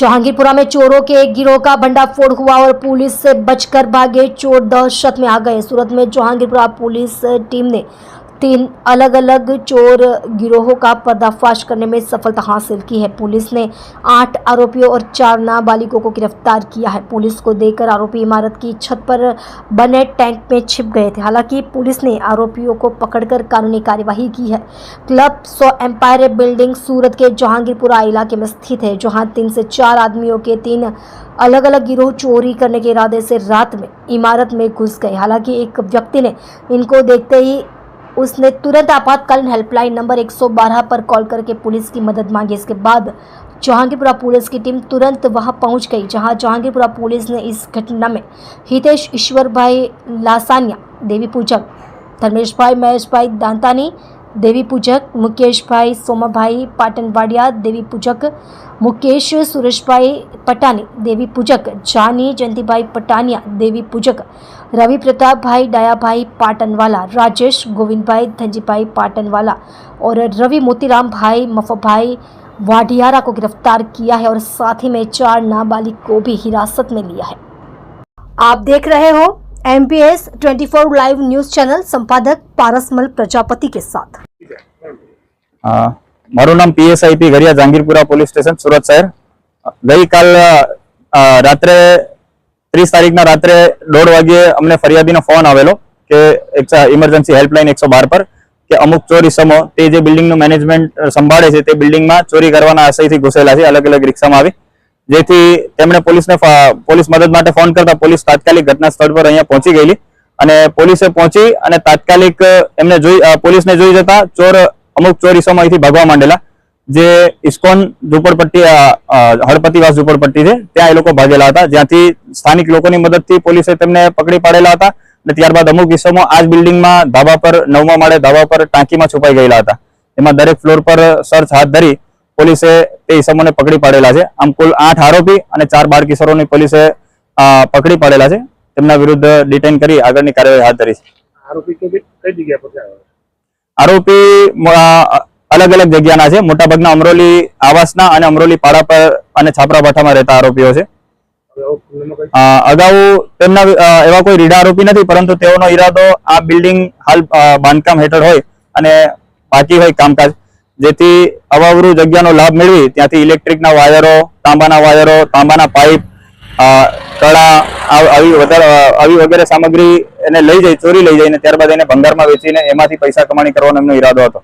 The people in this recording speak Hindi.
जहांगीरपुरा में चोरों के एक गिरोह का भंडाफोड़ हुआ और पुलिस से बचकर भागे चोर दहशत में आ गए। सूरत में जहांगीरपुरा पुलिस टीम ने 3 अलग अलग चोर गिरोहों का पर्दाफाश करने में सफलता हासिल की है। पुलिस ने 8 आरोपियों और 4 नाबालिगों को गिरफ्तार किया है। पुलिस को देखकर आरोपी इमारत की छत पर बने टैंक में छिप गए थे। हालांकि पुलिस ने आरोपियों को पकड़कर कानूनी कार्यवाही की है। क्लब 100 एम्पायर बिल्डिंग सूरत के जहांगीरपुरा इलाके में स्थित है, जहां 3 से 4 आदमियों के 3 अलग अलग गिरोह चोरी करने के इरादे से रात में इमारत में घुस गए। हालांकि एक व्यक्ति ने इनको देखते ही उसने तुरंत आपातकालीन हेल्पलाइन नंबर 112 पर कॉल करके पुलिस की मदद मांगी। इसके बाद जहांगीरपुरा पुलिस की टीम तुरंत वहां पहुंच गई, जहां जहांगीरपुरा पुलिस ने इस घटना में हितेश ईश्वर भाई लासानिया देवी पूजक, धर्मेश भाई महेश भाई दांतानी देवी पूजक, मुकेश भाई सोमा भाई पाटनवाड़िया देवी पूजक, मुकेश सुरेश भाई पटानी देवी पूजक, जानी जयंती भाई पटानिया देवी पूजक, रवि प्रताप भाई डाया भाई पाटनवाला, राजेश गोविंद भाई धनजी भाई पाटनवाला और रवि मोतीराम भाई मफा भाई वाडियारा को गिरफ्तार किया है और साथ ही में 4 नाबालिग को भी हिरासत में लिया है। आप देख रहे हो MPS 24 लाइव न्यूज चैनल, संपादक पारसमल प्रजापति के साथ। मारू नाम PSIP घरिया जहांगीरपुरा पुलिस स्टेशन सूरत शहर। गई काल रात्रे 30 तारीखना रात्रे 1:30 वागे अमने फरियादीनो फोन आवेलो के एक इमरजन्सी हेल्पलाइन 112 पर के अमुक चोर इसमो ते जे बिल्डिंगનું મેનેજમેન્ટ સંભાળે છે તે બિલ્ડિંગમાં ચોરી કરવાના આશયથી ઘૂસેલા છે। અલગ અલગ રિક્ષામાં આવી જેથી તેમણે પોલીસ મદદ માટે ફોન કરતા પોલીસ તાત્કાલિક ઘટના સ્થળ પર અહીંયા પહોંચી ગયેલી અને પોલીસે પહોંચી અને તાત્કાલિક એમને પોલીસને જોઈ જતા અમુક ચોર ઇસમો અહીંથી ભાગવા માંડેલા। જે ઇસ્કોન ઝૂંપડપટ્ટી હળપતિવાસ ઝૂંપડપટ્ટી છે ત્યાં એ લોકો ભાગેલા હતા, જ્યાંથી સ્થાનિક લોકોની મદદથી પોલીસે તેમને પકડી પાડેલા હતા અને ત્યારબાદ અમુક ઇસમો આ જ બિલ્ડિંગમાં ધાબા પર 9મા માળે ધાબા પર ટાંકીમાં છુપાઈ ગયેલા હતા। એમાં દરેક ફ્લોર પર સર્ચ હાથ ધરી પોલીસે તે ઇસમોને પકડી પાડેલા છે। આમ કુલ 8 આરોપી અને 4 બાળ કિશોરોની પોલીસે પકડી પાડેલા છે। તેમના વિરુદ્ધ ડિટેન કરી આગળની કાર્યવાહી હાથ ધરી છે। આરોપી કઈ જગ્યા પર છે? આરોપી अलग अलग जग्याना छे, मोटा भागना अमरोली आवासना અને અમરોલી પાડા પર અને છાપરા ભાઠામાં રહેતા આરોપીઓ છે। અગાઉ તેમના એવા કોઈ રીડા આરોપી નથી, પરંતુ તેઓનો ઈરાદો આ બિલ્ડિંગ હાલ બાંધકામ હેઠળ હોય અને બાકી હોય કામકાજ, જેથી અવાવરૂ જગ્યાનો લાભ મેળવી ત્યાંથી ઇલેક્ટ્રિકના વાયરો, તાંબાના પાઇપ, કળા આવી વગેરે સામગ્રી એને લઈ જાય, ચોરી લઈ જઈને ત્યારબાદ એને ભંગારમાં વેચીને એમાંથી પૈસા કમાણી કરવાનો એમનો ઈરાદો હતો।